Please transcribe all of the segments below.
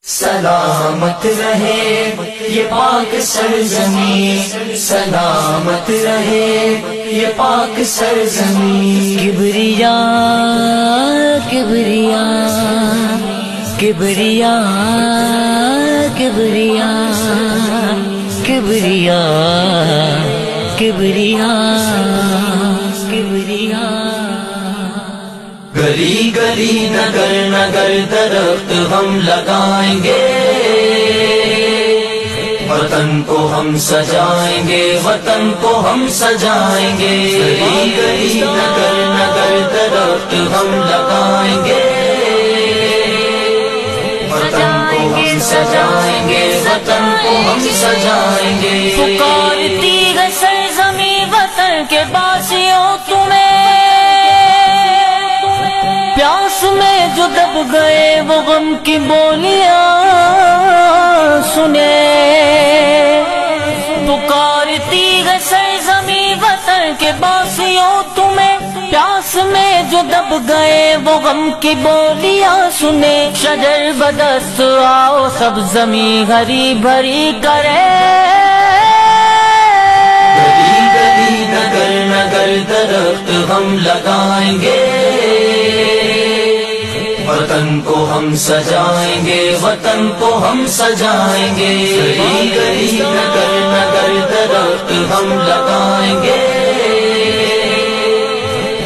سلامت رہے یہ پاک سرزمین، سلامت رہے یہ پاک سرزمین۔ کبریا کبریا کبریا کبریا کبریا کبریا کبریا۔ گلی گلی نگر نگر درخت ہم لگائیں گے، وطن کو ہم سجائیں گے، وطن کو ہم سجائیں گے۔ گلی گلی نگر نگر درخت ہم لگائیں گے، وطن کو ہم سجائیں گے، وطن کو ہم سجائیں گے۔ پکارتی ہے سرزمین وطن کے باسیوں تمہیں، پیاس میں جو دب گئے وہ غم کی بولیاں سنے۔ پکارتی ہے سرزمین وطن کے باسیوں تمہیں، پیاس میں جو دب گئے وہ غم کی بولیاں سنے۔ شجر بدست آؤ سب زمین ہری بھری کرے، گلی گلی نگر نگر درخت ہم لگائیں گے، وطن کو ہم سجائیں گے، وطن کو ہم سجائیں گے۔ گلی گلی نگر نگر درخت ہم لگائیں گے،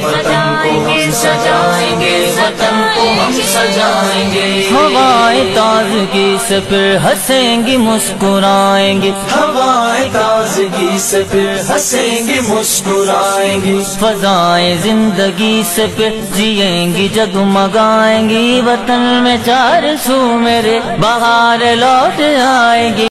وطن کو ہم سجائیں گے، وطن کو ہم سجائیں گے۔ ہوائیں تازگی سے پھر ہنسیں گی مسکرائیں گی، ہوائیں تازگی سے پھر ہنسیں گی مسکرائیں گی۔ فضائیں زندگی سے پھر جیئیں گی جگمگائیں گی، وطن میں چار سو میرے بہار لوٹ آئیں گی۔